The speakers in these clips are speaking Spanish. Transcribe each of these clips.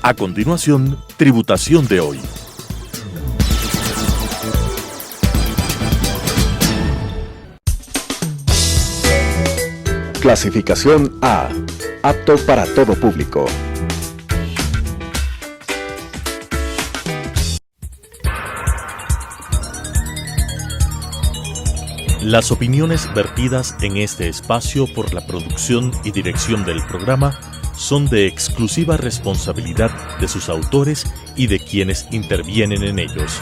A continuación, Tributación de hoy. Clasificación A. Apto para todo público. Las opiniones vertidas en este espacio por la producción y dirección del programa son de exclusiva responsabilidad de sus autores y de quienes intervienen en ellos.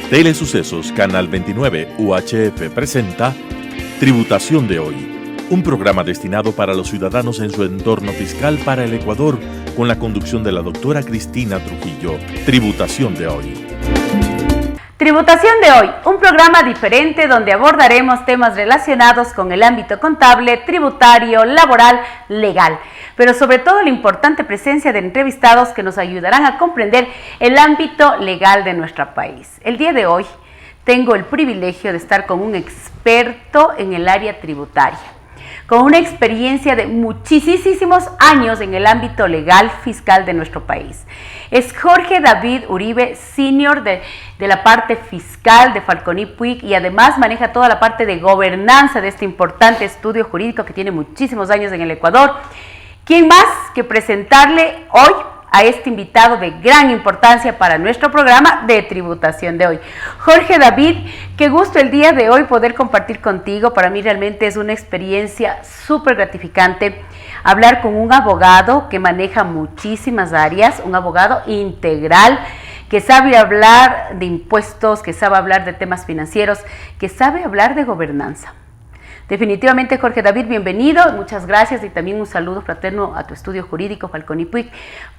Telesucesos Canal 29 UHF presenta Tributación de hoy, un programa destinado para los ciudadanos en su entorno fiscal para el Ecuador, con la conducción de la doctora Cristina Trujillo. Tributación de hoy. Tributación de hoy, un programa diferente donde abordaremos temas relacionados con el ámbito contable, tributario, laboral, legal, pero sobre todo la importante presencia de entrevistados que nos ayudarán a comprender el ámbito legal de nuestro país. El día de hoy tengo el privilegio de estar con un experto en el área tributaria, con una experiencia de muchísimos años en el ámbito legal fiscal de nuestro país. Es Jorge David Uribe, senior de la parte fiscal de Falconi Puig, y además maneja toda la parte de gobernanza de este importante estudio jurídico que tiene muchísimos años en el Ecuador. ¿Quién más que presentarle hoy a este invitado de gran importancia para nuestro programa de tributación de hoy? Jorge David, qué gusto el día de hoy poder compartir contigo. Para mí realmente es una experiencia súper gratificante hablar con un abogado que maneja muchísimas áreas, un abogado integral, que sabe hablar de impuestos, que sabe hablar de temas financieros, que sabe hablar de gobernanza. Definitivamente, Jorge David, bienvenido, muchas gracias, y también un saludo fraterno a tu estudio jurídico Falconi Puig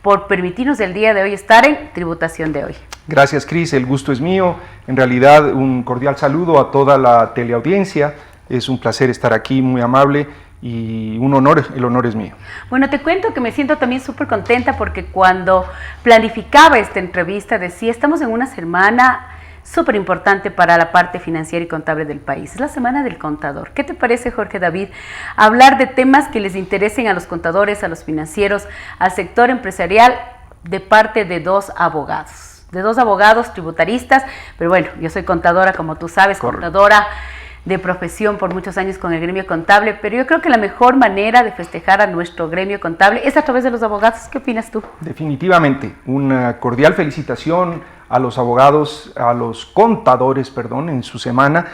por permitirnos el día de hoy estar en Tributación de hoy. Gracias, Cris, el gusto es mío. En realidad, un cordial saludo a toda la teleaudiencia. Es un placer estar aquí, muy amable, y un honor, el honor es mío. Bueno, te cuento que me siento también súper contenta porque cuando planificaba esta entrevista decía, estamos en una semana súper importante para la parte financiera y contable del país. Es la Semana del Contador. ¿Qué te parece, Jorge David, hablar de temas que les interesen a los contadores, a los financieros, al sector empresarial, de parte de dos abogados tributaristas? Pero bueno, yo soy contadora, como tú sabes, contadora de profesión por muchos años con el gremio contable, pero yo creo que la mejor manera de festejar a nuestro gremio contable es a través de los abogados. ¿Qué opinas tú? Definitivamente, una cordial felicitación a los abogados, a los contadores, perdón, en su semana,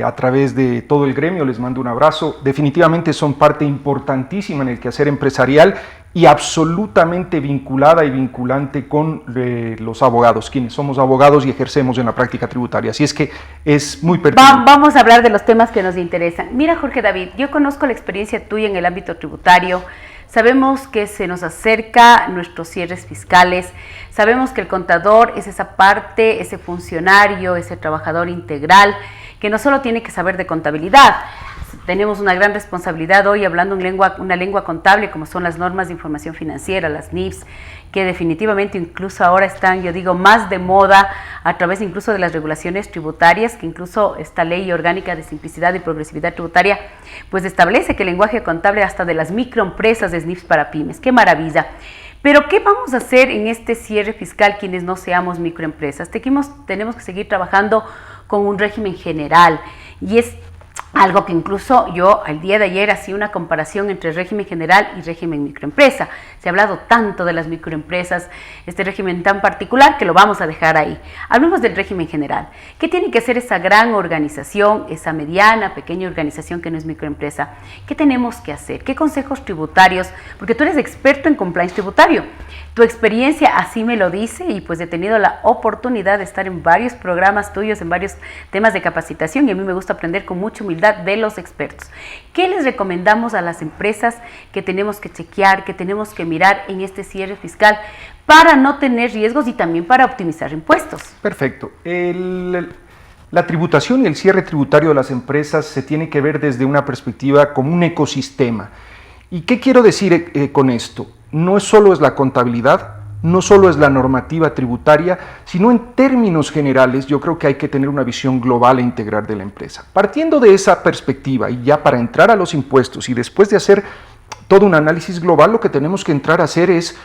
a través de todo el gremio les mando un abrazo. Definitivamente son parte importantísima en el quehacer empresarial y absolutamente vinculada y vinculante con los abogados, quienes somos abogados y ejercemos en la práctica tributaria. Así es que es muy pertinente. Vamos a hablar de los temas que nos interesan. Mira, Jorge David, yo conozco la experiencia tuya en el ámbito tributario. Sabemos que se nos acerca nuestros cierres fiscales, sabemos que el contador es esa parte, ese funcionario, ese trabajador integral, que no solo tiene que saber de contabilidad. Tenemos una gran responsabilidad hoy hablando una lengua contable, como son las normas de información financiera, las NIFs, que definitivamente incluso ahora están, yo digo, más de moda a través incluso de las regulaciones tributarias, que incluso esta ley orgánica de simplicidad y progresividad tributaria, pues establece que el lenguaje contable hasta de las microempresas es NIFs para pymes. ¡Qué maravilla! Pero ¿qué vamos a hacer en este cierre fiscal quienes no seamos microempresas? Tenemos que seguir trabajando con un régimen general, y es algo que incluso yo el día de ayer hacía una comparación entre régimen general y régimen microempresa. Se ha hablado tanto de las microempresas, este régimen tan particular, que lo vamos a dejar ahí. Hablemos del régimen general. ¿Qué tiene que hacer esa gran organización, esa mediana, pequeña organización que no es microempresa? ¿Qué tenemos que hacer? ¿Qué consejos tributarios? Porque tú eres experto en compliance tributario. Tu experiencia así me lo dice, y pues he tenido la oportunidad de estar en varios programas tuyos, en varios temas de capacitación, y a mí me gusta aprender con mucha humildad de los expertos. ¿Qué les recomendamos a las empresas que tenemos que chequear, que tenemos que mirar en este cierre fiscal para no tener riesgos y también para optimizar impuestos? Perfecto. La tributación y el cierre tributario de las empresas se tiene que ver desde una perspectiva como un ecosistema. ¿Y qué quiero decir con esto? No solo es la contabilidad, no solo es la normativa tributaria, sino en términos generales yo creo que hay que tener una visión global e integral de la empresa. Partiendo de esa perspectiva y ya para entrar a los impuestos y después de hacer todo un análisis global, lo que tenemos que entrar a hacer es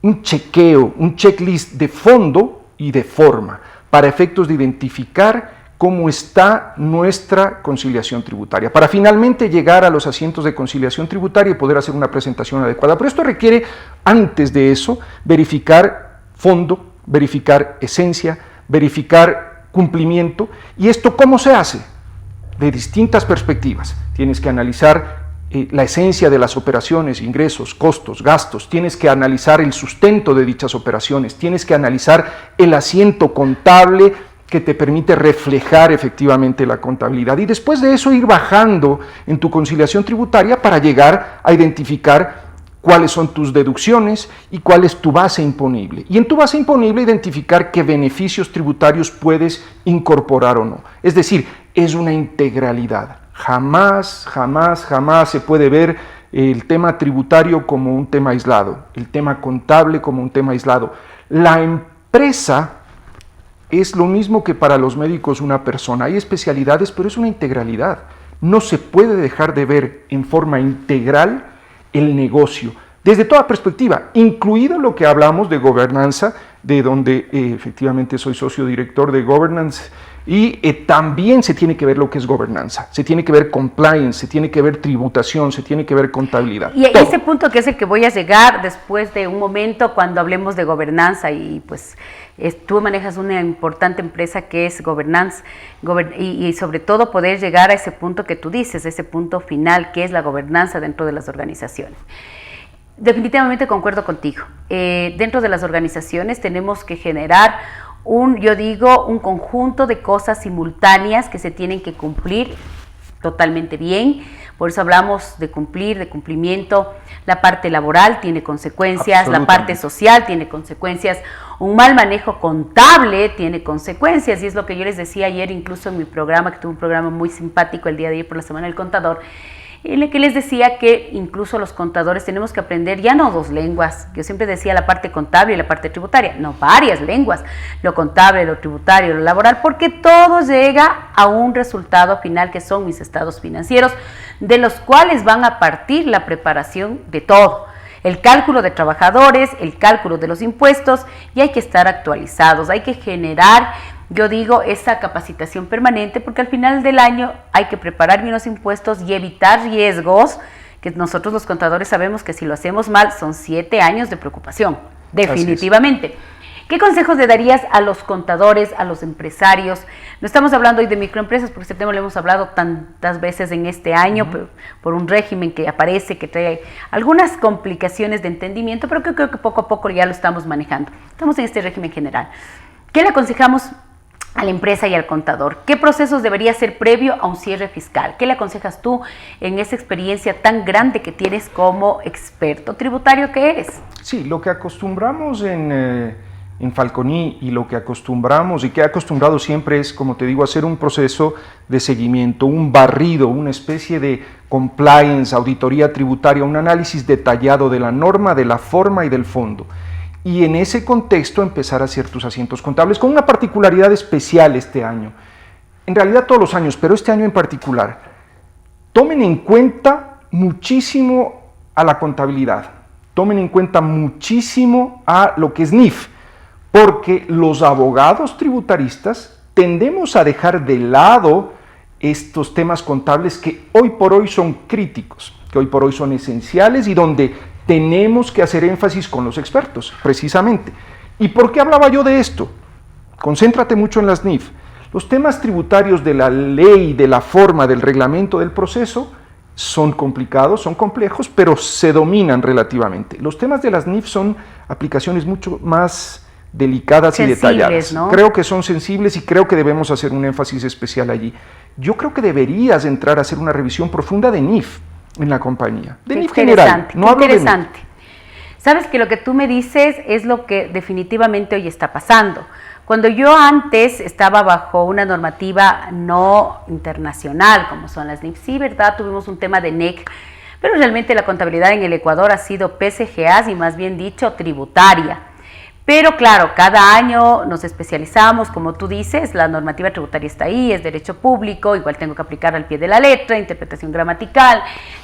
un chequeo, un checklist de fondo y de forma para efectos de identificar cómo está nuestra conciliación tributaria, para finalmente llegar a los asientos de conciliación tributaria y poder hacer una presentación adecuada. Pero esto requiere, antes de eso, verificar fondo, verificar esencia, verificar cumplimiento. ¿Y esto cómo se hace? De distintas perspectivas. Tienes que analizar la esencia de las operaciones, ingresos, costos, gastos, tienes que analizar el sustento de dichas operaciones, tienes que analizar el asiento contable que te permite reflejar efectivamente la contabilidad y después de eso ir bajando en tu conciliación tributaria para llegar a identificar cuáles son tus deducciones y cuál es tu base imponible. Y en tu base imponible identificar qué beneficios tributarios puedes incorporar o no. Es decir, es una integralidad. Jamás se puede ver el tema tributario como un tema aislado, el tema contable como un tema aislado. La empresa es lo mismo que para los médicos una persona. Hay especialidades, pero es una integralidad. No se puede dejar de ver en forma integral el negocio, desde toda perspectiva, incluido lo que hablamos de gobernanza, de donde efectivamente soy socio director de governance, y también se tiene que ver lo que es gobernanza, se tiene que ver compliance, se tiene que ver tributación, se tiene que ver contabilidad. Y ese punto que es el que voy a llegar después de un momento cuando hablemos de gobernanza y pues tú manejas una importante empresa que es governance y sobre todo poder llegar a ese punto que tú dices, ese punto final que es la gobernanza dentro de las organizaciones. Definitivamente concuerdo contigo. Dentro de las organizaciones tenemos que generar un conjunto de cosas simultáneas que se tienen que cumplir totalmente bien. Por eso hablamos de cumplir, de cumplimiento. La parte laboral tiene consecuencias, la parte social tiene consecuencias, un mal manejo contable tiene consecuencias, y es lo que yo les decía ayer, incluso en mi programa, que tuve un programa muy simpático el día de ayer por la Semana del Contador, en el que les decía que incluso los contadores tenemos que aprender ya no 2 lenguas, yo siempre decía la parte contable y la parte tributaria, no, varias lenguas, lo contable, lo tributario, lo laboral, porque todo llega a un resultado final que son mis estados financieros, de los cuales van a partir la preparación de todo. El cálculo de trabajadores, el cálculo de los impuestos, y hay que estar actualizados, hay que generar, yo digo, esa capacitación permanente, porque al final del año hay que preparar bien los impuestos y evitar riesgos, que nosotros los contadores sabemos que si lo hacemos mal son 7 años de preocupación, definitivamente. ¿Qué consejos le darías a los contadores, a los empresarios? No estamos hablando hoy de microempresas, porque este tema lo hemos hablado tantas veces en este año, por un régimen que aparece, que trae algunas complicaciones de entendimiento, pero que creo que poco a poco ya lo estamos manejando. Estamos en este régimen general. ¿Qué le aconsejamos a la empresa y al contador? ¿Qué procesos debería ser previo a un cierre fiscal? ¿Qué le aconsejas tú en esa experiencia tan grande que tienes como experto tributario que eres? Sí, lo que acostumbramos en Falconi y lo que acostumbramos y que he acostumbrado siempre es, como te digo, hacer un proceso de seguimiento, un barrido, una especie de compliance, auditoría tributaria, un análisis detallado de la norma, de la forma y del fondo. Y en ese contexto empezar a hacer tus asientos contables con una particularidad especial este año. En realidad todos los años, pero este año en particular. Tomen en cuenta muchísimo a la contabilidad, tomen en cuenta muchísimo a lo que es NIF, porque los abogados tributaristas tendemos a dejar de lado estos temas contables que hoy por hoy son críticos, que hoy por hoy son esenciales y donde tenemos que hacer énfasis con los expertos, precisamente. ¿Y por qué hablaba yo de esto? Concéntrate mucho en las NIF. Los temas tributarios de la ley, de la forma, del reglamento, del proceso, son complicados, son complejos, pero se dominan relativamente. Los temas de las NIF son aplicaciones mucho más delicadas sensibles, y detalladas, ¿no? Creo que son sensibles y creo que debemos hacer un énfasis especial allí. Yo creo que deberías entrar a hacer una revisión profunda de NIF en la compañía, de NIF general, no hablo de NIF. Sabes que lo que tú me dices es lo que definitivamente hoy está pasando. Cuando yo antes estaba bajo una normativa no internacional, como son las NIF, sí, ¿verdad? Tuvimos un tema de NEC, pero realmente la contabilidad en el Ecuador ha sido PCGA y más bien dicho tributaria. Pero claro, cada año nos especializamos, como tú dices, la normativa tributaria está ahí, es derecho público, igual tengo que aplicar al pie de la letra, interpretación gramatical,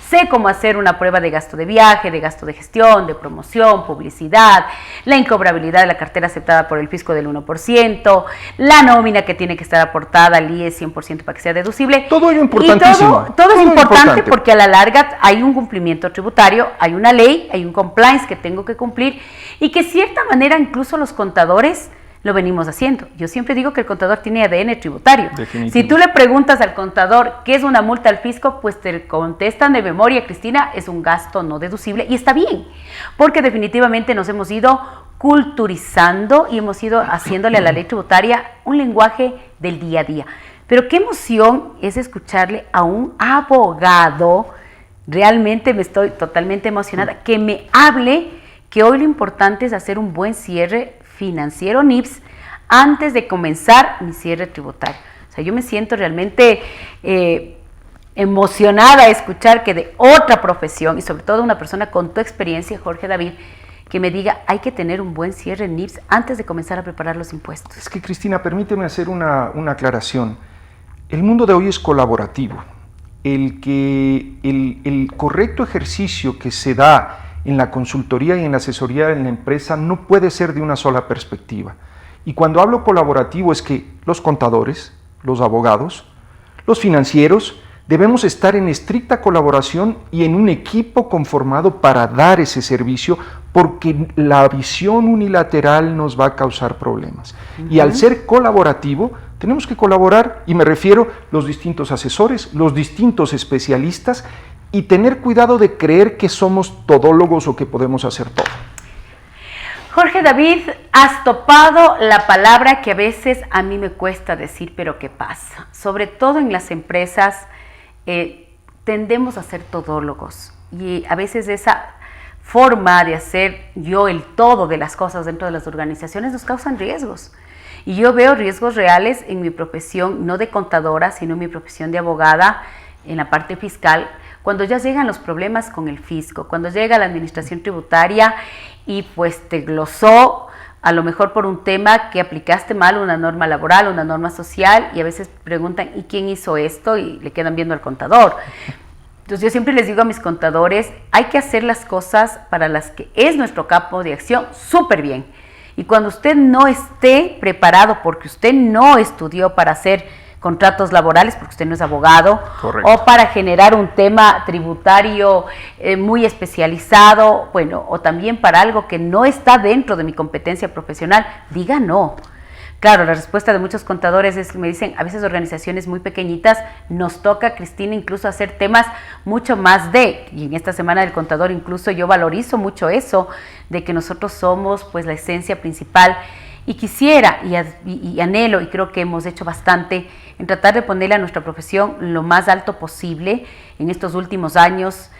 sé cómo hacer una prueba de gasto de viaje, de gasto de gestión, de promoción, publicidad, la incobrabilidad de la cartera aceptada por el fisco del 1%, la nómina que tiene que estar aportada al IES 100% para que sea deducible. Todo ello importantísimo. Todo es importante porque a la larga hay un cumplimiento tributario, hay una ley, hay un compliance que tengo que cumplir y que de cierta manera incluso los contadores lo venimos haciendo. Yo siempre digo que el contador tiene ADN tributario. Si tú le preguntas al contador qué es una multa al fisco, pues te contestan de memoria, Cristina, es un gasto no deducible, y está bien, porque definitivamente nos hemos ido culturizando y hemos ido haciéndole a la ley tributaria un lenguaje del día a día. Pero qué emoción es escucharle a un abogado, realmente me estoy totalmente emocionada, que me hable que hoy lo importante es hacer un buen cierre financiero NIPS antes de comenzar mi cierre tributario. O sea, yo me siento realmente emocionada a escuchar que de otra profesión y sobre todo una persona con tu experiencia, Jorge David, que me diga, hay que tener un buen cierre NIPS antes de comenzar a preparar los impuestos. Es que, Cristina, permíteme hacer una aclaración. El mundo de hoy es colaborativo. El correcto ejercicio que se da en la consultoría y en la asesoría en la empresa no puede ser de una sola perspectiva. Y cuando hablo colaborativo es que los contadores, los abogados, los financieros, debemos estar en estricta colaboración y en un equipo conformado para dar ese servicio, porque la visión unilateral nos va a causar problemas. Y al ser colaborativo, tenemos que colaborar, y me refiero los distintos asesores, los distintos especialistas, y tener cuidado de creer que somos todólogos o que podemos hacer todo. Jorge David, has topado la palabra que a veces a mí me cuesta decir, pero ¿qué pasa? Sobre todo en las empresas tendemos a ser todólogos y a veces esa forma de hacer yo el todo de las cosas dentro de las organizaciones nos causan riesgos. Y yo veo riesgos reales en mi profesión, no de contadora, sino en mi profesión de abogada, en la parte fiscal, cuando ya llegan los problemas con el fisco, cuando llega la administración tributaria y pues te glosó a lo mejor por un tema que aplicaste mal, una norma laboral, una norma social, y a veces preguntan, ¿y quién hizo esto? Y le quedan viendo al contador. Entonces yo siempre les digo a mis contadores, hay que hacer las cosas para las que es nuestro campo de acción súper bien. Y cuando usted no esté preparado porque usted no estudió para hacer contratos laborales, porque usted no es abogado, correcto, o para generar un tema tributario muy especializado, bueno, o también para algo que no está dentro de mi competencia profesional, diga no. Claro, la respuesta de muchos contadores es que me dicen, a veces organizaciones muy pequeñitas nos toca, Cristina, incluso hacer temas mucho más y en esta semana del contador incluso yo valorizo mucho eso, de que nosotros somos pues la esencia principal. Y quisiera y anhelo, y creo que hemos hecho bastante, en tratar de ponerle a nuestra profesión lo más alto posible en estos últimos años,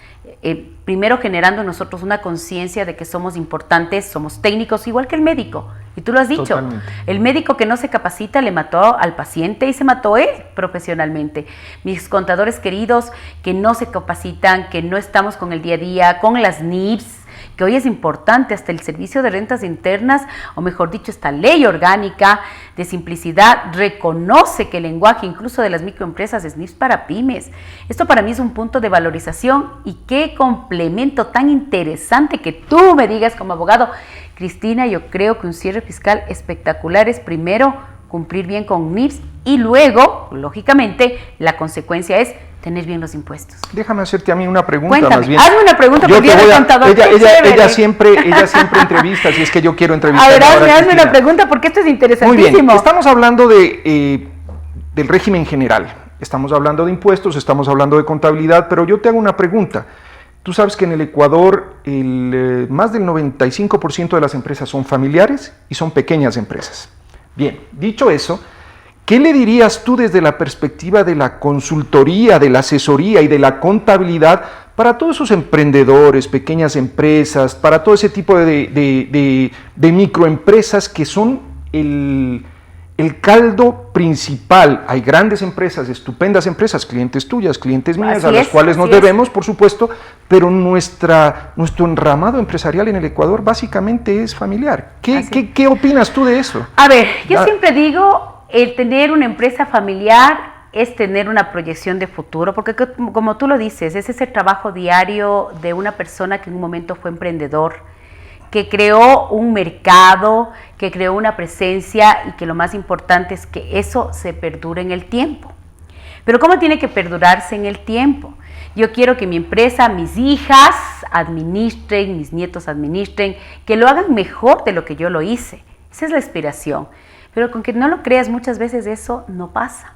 primero generando en nosotros una conciencia de que somos importantes, somos técnicos, igual que el médico, y tú lo has dicho. Totalmente. El médico que no se capacita le mató al paciente y se mató él profesionalmente. Mis contadores queridos que no se capacitan, que no estamos con el día a día, con las NIPS, que hoy es importante, hasta el Servicio de Rentas Internas, o mejor dicho, esta ley orgánica de simplicidad, reconoce que el lenguaje incluso de las microempresas es NIPS para pymes. Esto para mí es un punto de valorización, y qué complemento tan interesante que tú me digas como abogado, Cristina, yo creo que un cierre fiscal espectacular es primero cumplir bien con NIPS y luego, lógicamente, la consecuencia es tener bien los impuestos. Déjame hacerte a mí una pregunta. Cuéntame, más bien. Hazme una pregunta porque yo contador. Ella siempre entrevista, si es que yo quiero entrevistar. A ver, hazme una pregunta porque esto es interesantísimo. Muy bien, estamos hablando del régimen general, estamos hablando de impuestos, estamos hablando de contabilidad, pero yo te hago una pregunta. Tú sabes que en el Ecuador más del 95% de las empresas son familiares y son pequeñas empresas. Bien, dicho eso, ¿qué le dirías tú desde la perspectiva de la consultoría, de la asesoría y de la contabilidad para todos esos emprendedores, pequeñas empresas, para todo ese tipo de microempresas que son el el caldo principal. Hay grandes empresas, estupendas empresas, clientes tuyas, clientes mías, a las cuales nos debemos, por supuesto, pero nuestro enramado empresarial en el Ecuador básicamente es familiar. ¿Qué opinas tú de eso? A ver, yo siempre digo, el tener una empresa familiar es tener una proyección de futuro, porque como tú lo dices, es ese trabajo diario de una persona que en un momento fue emprendedor, que creó un mercado, que creó una presencia y que lo más importante es que eso se perdure en el tiempo. Pero ¿cómo tiene que perdurarse en el tiempo? Yo quiero que mi empresa, mis hijas administren, mis nietos administren, que lo hagan mejor de lo que yo lo hice. Esa es la aspiración. Pero con que no lo creas, muchas veces eso no pasa.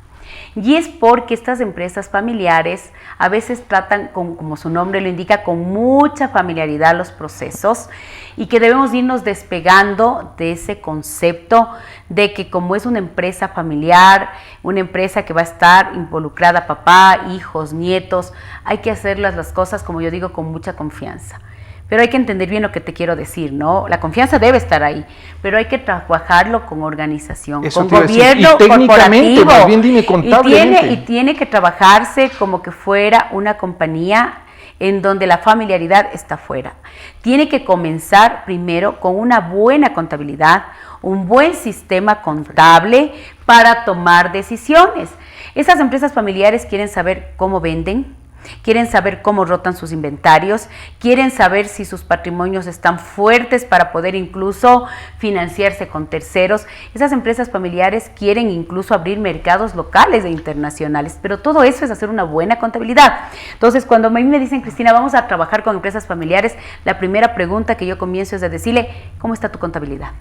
Y es porque estas empresas familiares a veces tratan, como su nombre lo indica, con mucha familiaridad los procesos, y que debemos irnos despegando de ese concepto de que como es una empresa familiar, una empresa que va a estar involucrada papá, hijos, nietos, hay que hacer las cosas, como yo digo, con mucha confianza. Pero hay que entender bien lo que te quiero decir, ¿no? La confianza debe estar ahí, pero hay que trabajarlo con organización, eso con gobierno corporativo. Más bien dime contablemente. Y tiene que trabajarse como que fuera una compañía en donde la familiaridad está fuera. Tiene que comenzar primero con una buena contabilidad, un buen sistema contable para tomar decisiones. Esas empresas familiares quieren saber cómo venden, quieren saber cómo rotan sus inventarios, quieren saber si sus patrimonios están fuertes para poder incluso financiarse con terceros. Esas empresas familiares quieren incluso abrir mercados locales e internacionales, pero todo eso es hacer una buena contabilidad. Entonces, cuando a mí me dicen, Cristina, vamos a trabajar con empresas familiares, la primera pregunta que yo comienzo es de decirle, ¿cómo está tu contabilidad?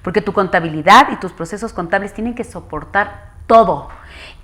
Porque tu contabilidad y tus procesos contables tienen que soportar todo.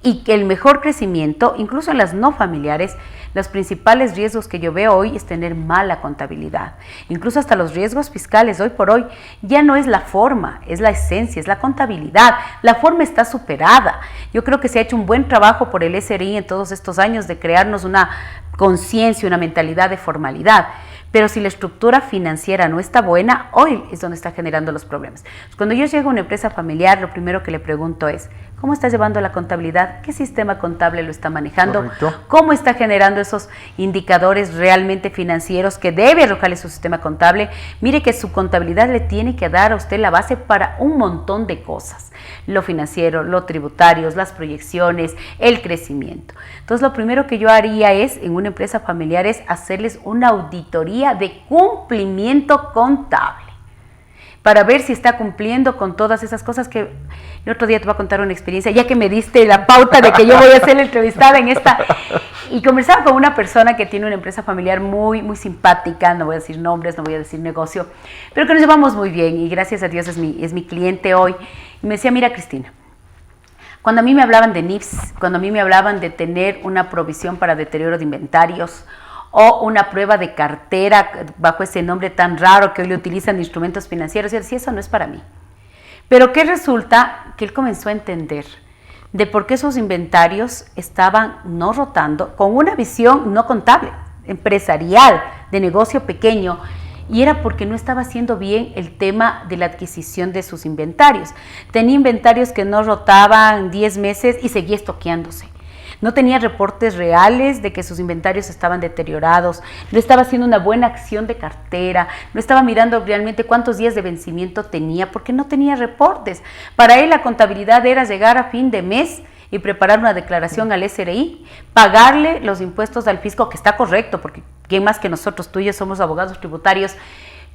Y que el mejor crecimiento, incluso en las no familiares, los principales riesgos que yo veo hoy es tener mala contabilidad. Incluso hasta los riesgos fiscales hoy por hoy ya no es la forma, es la esencia, es la contabilidad. La forma está superada. Yo creo que se ha hecho un buen trabajo por el SRI en todos estos años de crearnos una conciencia, una mentalidad de formalidad. Pero si la estructura financiera no está buena, hoy es donde está generando los problemas. Cuando yo llego a una empresa familiar, lo primero que le pregunto es, ¿cómo está llevando la contabilidad? ¿Qué sistema contable lo está manejando? Correcto. ¿Cómo está generando esos indicadores realmente financieros que debe arrojarle su sistema contable? Mire que su contabilidad le tiene que dar a usted la base para un montón de cosas. Lo financiero, lo tributario, las proyecciones, el crecimiento. Entonces, lo primero que yo haría es, en una empresa familiar, es hacerles una auditoría de cumplimiento contable para ver si está cumpliendo con todas esas cosas que el otro día te voy a contar una experiencia, ya que me diste la pauta de que yo voy a ser la entrevistada en esta. Y conversaba con una persona que tiene una empresa familiar muy, muy simpática, no voy a decir nombres, no voy a decir negocio, pero que nos llevamos muy bien y gracias a Dios es mi cliente hoy. Y me decía, mira Cristina, cuando a mí me hablaban de NIPS, cuando a mí me hablaban de tener una provisión para deterioro de inventarios, o una prueba de cartera bajo ese nombre tan raro que hoy le utilizan de instrumentos financieros, y él decía, eso no es para mí. Pero ¿qué resulta? Que él comenzó a entender de por qué esos inventarios estaban no rotando, con una visión no contable, empresarial, de negocio pequeño, y era porque no estaba haciendo bien el tema de la adquisición de sus inventarios. Tenía inventarios que no rotaban 10 meses y seguía estoqueándose. No tenía reportes reales de que sus inventarios estaban deteriorados, no estaba haciendo una buena acción de cartera, no estaba mirando realmente cuántos días de vencimiento tenía, porque no tenía reportes. Para él la contabilidad era llegar a fin de mes y preparar una declaración al SRI, pagarle los impuestos al fisco, que está correcto, porque quién más que nosotros, tú y yo somos abogados tributarios,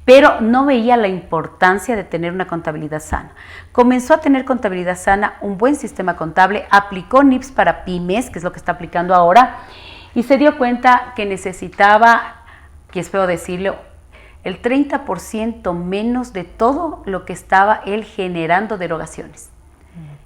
pero no veía la importancia de tener una contabilidad sana. Comenzó a tener contabilidad sana, un buen sistema contable, aplicó NIPS para pymes, que es lo que está aplicando ahora, y se dio cuenta que necesitaba, que es feo decirlo, el 30% menos de todo lo que estaba él generando de erogaciones.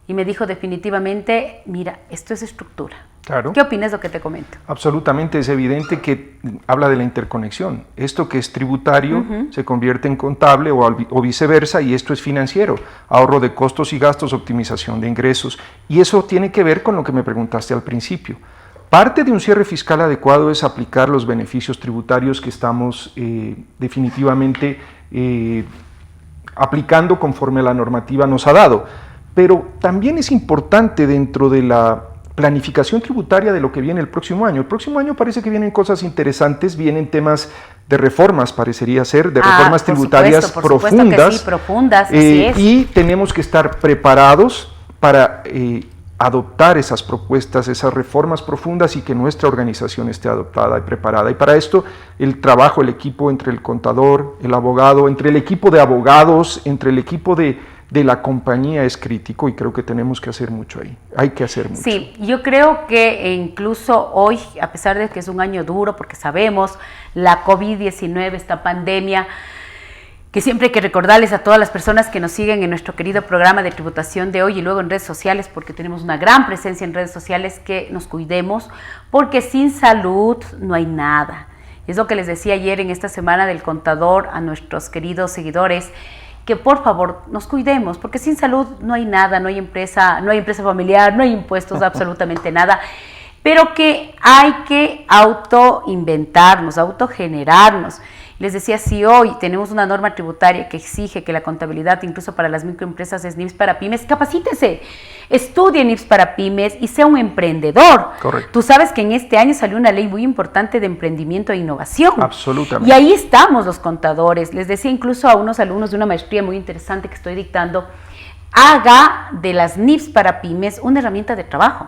Y me dijo definitivamente, mira, esto es estructura. Claro. ¿Qué opinas de lo que te comento? Absolutamente, es evidente que habla de la interconexión. Esto que es tributario se convierte en contable o viceversa, y esto es financiero, ahorro de costos y gastos, optimización de ingresos. Y eso tiene que ver con lo que me preguntaste al principio. Parte de un cierre fiscal adecuado es aplicar los beneficios tributarios que estamos definitivamente aplicando conforme la normativa nos ha dado. pero también es importante dentro de la planificación tributaria de lo que viene el próximo año. El próximo año parece que vienen cosas interesantes, vienen temas de reformas, parecería ser, de reformas tributarias profundas. Que sí, profundas, así es. Y tenemos que estar preparados para adoptar esas propuestas, esas reformas profundas y que nuestra organización esté adoptada y preparada. Y para esto el trabajo, el equipo entre el contador, el abogado, entre el equipo de abogados, entre el equipo de la compañía es crítico y creo que tenemos que hacer mucho ahí. Hay que hacer mucho. Sí, yo creo que incluso hoy, a pesar de que es un año duro, porque sabemos la COVID-19, esta pandemia, que siempre hay que recordarles a todas las personas que nos siguen en nuestro querido programa de tributación de hoy y luego en redes sociales, porque tenemos una gran presencia en redes sociales, que nos cuidemos, porque sin salud no hay nada. Es lo que les decía ayer en esta semana del contador a nuestros queridos seguidores, que por favor nos cuidemos, porque sin salud no hay nada, no hay empresa familiar, no hay impuestos, absolutamente nada, pero que hay que autoinventarnos, autogenerarnos. Les decía, si hoy tenemos una norma tributaria que exige que la contabilidad, incluso para las microempresas, es NIPS para pymes, capacítese, estudie NIPS para pymes y sea un emprendedor. Correcto. Tú sabes que en este año salió una ley muy importante de emprendimiento e innovación. Absolutamente. Y ahí estamos los contadores. Les decía incluso a unos alumnos de una maestría muy interesante que estoy dictando, haga de las NIPS para pymes una herramienta de trabajo.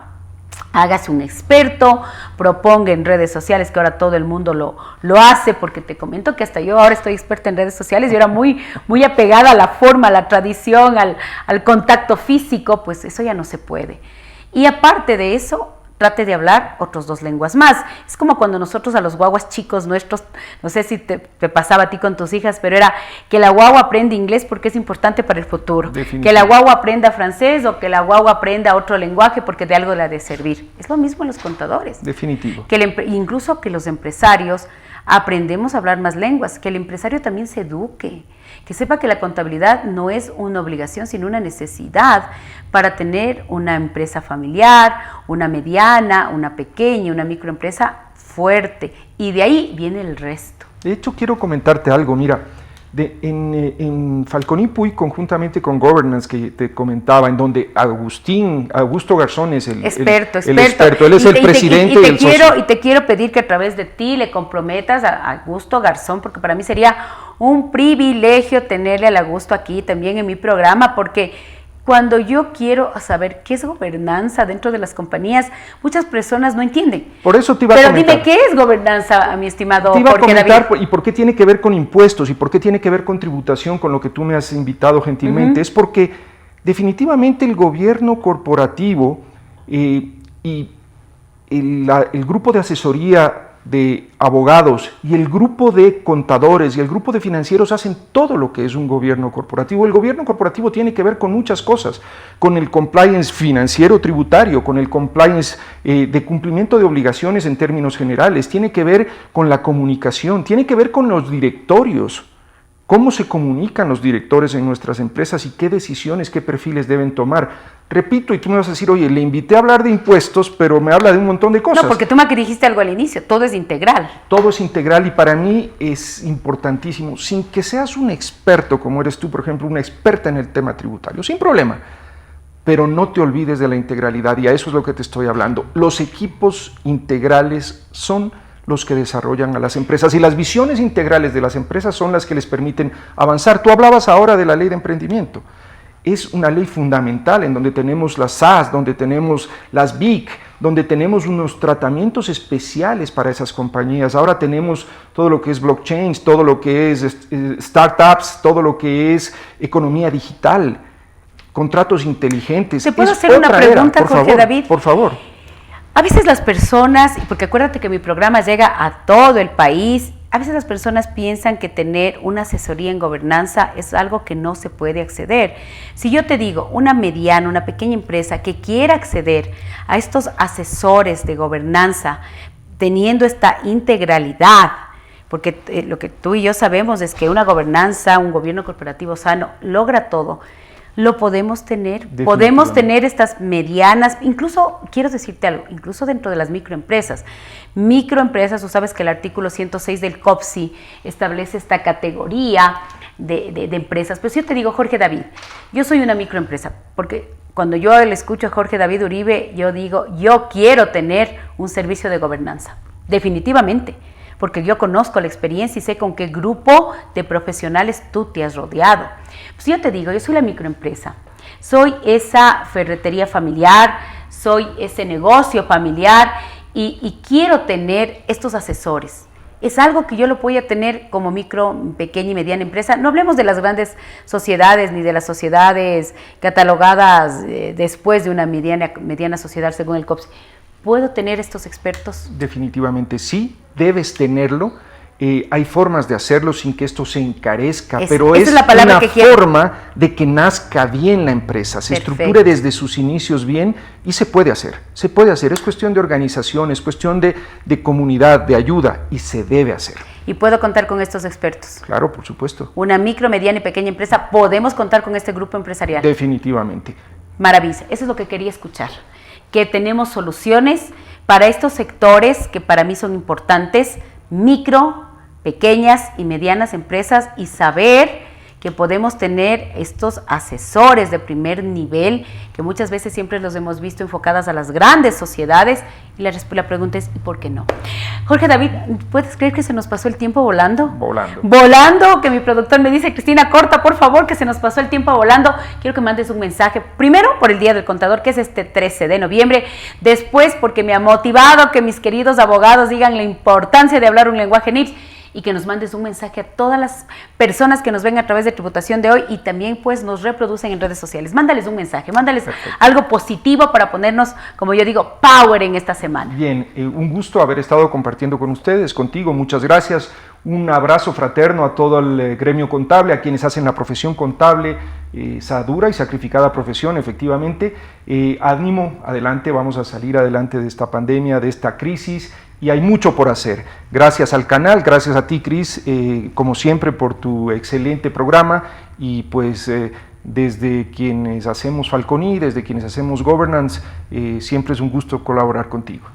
Hágase un experto, proponga en redes sociales, que ahora todo el mundo lo hace, porque te comento que hasta yo ahora estoy experta en redes sociales y ahora muy apegada a la forma, a la tradición, al contacto físico, pues eso ya no se puede. Y aparte de eso, trate de hablar otros 2 lenguas más. Es como cuando nosotros a los guaguas chicos nuestros, no sé si te pasaba a ti con tus hijas, pero era que la guagua aprenda inglés porque es importante para el futuro. Que la guagua aprenda francés o que la guagua aprenda otro lenguaje porque de algo le ha de servir. Es lo mismo en los contadores. Definitivo. Incluso que los empresarios aprendemos a hablar más lenguas, que el empresario también se eduque, que sepa que la contabilidad no es una obligación, sino una necesidad para tener una empresa familiar, una mediana, una pequeña, una microempresa fuerte, y de ahí viene el resto. De hecho, quiero comentarte algo, mira, en Falconi Puy, conjuntamente con Governance, que te comentaba, en donde Augusto Garzón es el experto, él es el presidente del socio. Y te quiero pedir que a través de ti le comprometas a Augusto Garzón, porque para mí sería un privilegio tenerle al Augusto aquí también en mi programa, porque cuando yo quiero saber qué es gobernanza dentro de las compañías, muchas personas no entienden. Por eso te iba a comentar. Pero dime, ¿qué es gobernanza, mi estimado Jorge David? Te iba a comentar, David? ¿Y por qué tiene que ver con impuestos? ¿Y por qué tiene que ver con tributación, con lo que tú me has invitado gentilmente? Es porque definitivamente el gobierno corporativo y el grupo de asesoría de abogados y el grupo de contadores y el grupo de financieros hacen todo lo que es un gobierno corporativo. El gobierno corporativo tiene que ver con muchas cosas, con el compliance financiero tributario, con el compliance de cumplimiento de obligaciones en términos generales, tiene que ver con la comunicación, tiene que ver con los directorios, cómo se comunican los directores en nuestras empresas y qué decisiones, qué perfiles deben tomar. Repito, y tú me vas a decir, oye, le invité a hablar de impuestos, pero me habla de un montón de cosas. No, porque tú me dijiste algo al inicio, todo es integral. Todo es integral y para mí es importantísimo, sin que seas un experto como eres tú, por ejemplo, una experta en el tema tributario, sin problema, pero no te olvides de la integralidad y a eso es lo que te estoy hablando. Los equipos integrales son los que desarrollan a las empresas y las visiones integrales de las empresas son las que les permiten avanzar. Tú hablabas ahora de la ley de emprendimiento. Es una ley fundamental en donde tenemos las SaaS, donde tenemos las BIC, donde tenemos unos tratamientos especiales para esas compañías. Ahora tenemos todo lo que es blockchain, todo lo que es startups, todo lo que es economía digital, contratos inteligentes. ¿Te puedo hacer una pregunta, Jorge David? Por favor. A veces las personas, porque acuérdate que mi programa llega a todo el país, a veces las personas piensan que tener una asesoría en gobernanza es algo que no se puede acceder. Si yo te digo, una mediana, una pequeña empresa que quiera acceder a estos asesores de gobernanza, teniendo esta integralidad, porque lo que tú y yo sabemos es que una gobernanza, un gobierno corporativo sano, logra todo. Lo podemos tener estas medianas, incluso, quiero decirte algo, incluso dentro de las microempresas, tú sabes que el artículo 106 del COPSI establece esta categoría de empresas, pero si yo te digo, Jorge David, yo soy una microempresa, porque Cuando yo le escucho a Jorge David Uribe, yo digo, yo quiero tener un servicio de gobernanza, definitivamente, porque yo conozco la experiencia y sé con qué grupo de profesionales tú te has rodeado. Pues yo te digo, yo soy la microempresa, soy esa ferretería familiar, soy ese negocio familiar y quiero tener estos asesores. Es algo que yo lo voy a tener como micro, pequeña y mediana empresa. No hablemos de las grandes sociedades ni de las sociedades catalogadas después de una mediana sociedad según el COPS. ¿Puedo tener estos expertos? Definitivamente sí, debes tenerlo. Hay formas de hacerlo sin que esto se encarezca, pero es la una forma de que nazca bien la empresa, se estructure desde sus inicios bien y se puede hacer, es cuestión de organización, es cuestión de comunidad, de ayuda y se debe hacer. ¿Y puedo contar con estos expertos? Claro, por supuesto. Una micro, mediana y pequeña empresa, ¿podemos contar con este grupo empresarial? Definitivamente. Maravilla, eso es lo que quería escuchar, que tenemos soluciones para estos sectores que para mí son importantes, micro, pequeñas y medianas empresas, y saber que podemos tener estos asesores de primer nivel, que muchas veces siempre los hemos visto enfocadas a las grandes sociedades, y la pregunta es, ¿y por qué no? Jorge David, ¿puedes creer que se nos pasó el tiempo volando? Volando, que mi productor me dice, Cristina, corta por favor, que se nos pasó el tiempo volando. Quiero que mandes un mensaje, primero por el Día del Contador, que es este 13 de noviembre, después porque me ha motivado que mis queridos abogados digan la importancia de hablar un lenguaje NIPS, y que nos mandes un mensaje a todas las personas que nos ven a través de Tributación de Hoy y también pues nos reproducen en redes sociales. Mándales un mensaje, mándales algo positivo para ponernos, como yo digo, power en esta semana. Bien, un gusto haber estado compartiendo con ustedes, contigo, muchas gracias. Un abrazo fraterno a todo el gremio contable, a quienes hacen la profesión contable, esa dura y sacrificada profesión, efectivamente. Ánimo, adelante, vamos a salir adelante de esta pandemia, de esta crisis, y hay mucho por hacer. Gracias al canal, gracias a ti, Cris, como siempre, por tu excelente programa, y pues desde quienes hacemos Falconi, desde quienes hacemos Governance, siempre es un gusto colaborar contigo.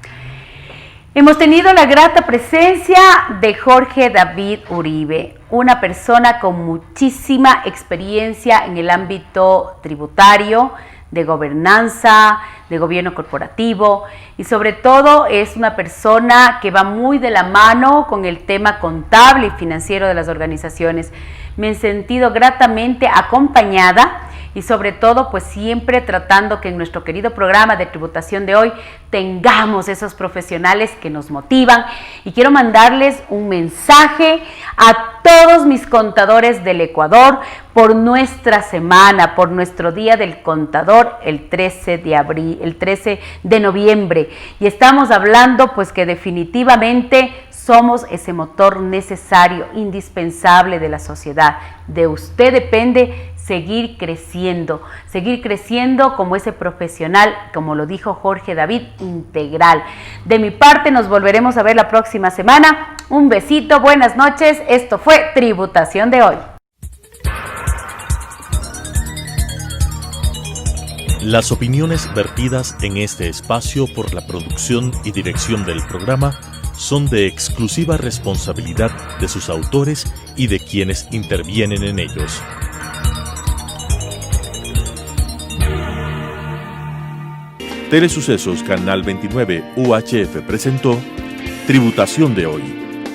Hemos tenido la grata presencia de Jorge David Uribe, una persona con muchísima experiencia en el ámbito tributario, de gobernanza, de gobierno corporativo, y sobre todo es una persona que va muy de la mano con el tema contable y financiero de las organizaciones. Me he sentido gratamente acompañada y sobre todo pues siempre tratando que en nuestro querido programa de Tributación de Hoy tengamos esos profesionales que nos motivan, y quiero mandarles un mensaje a todos mis contadores del Ecuador por nuestra semana, por nuestro Día del Contador, el 13 de noviembre, y estamos hablando pues que definitivamente somos ese motor necesario, indispensable de la sociedad. De usted depende seguir creciendo como ese profesional, como lo dijo Jorge David, integral. De mi parte, nos volveremos a ver la próxima semana. Un besito, buenas noches. Esto fue Tributación de Hoy. Las opiniones vertidas en este espacio por la producción y dirección del programa son de exclusiva responsabilidad de sus autores y de quienes intervienen en ellos. Telesucesos Canal 29 UHF presentó Tributación de Hoy,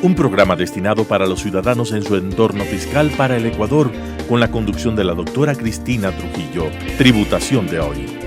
un programa destinado para los ciudadanos en su entorno fiscal para el Ecuador, con la conducción de la doctora Cristina Trujillo. Tributación de Hoy.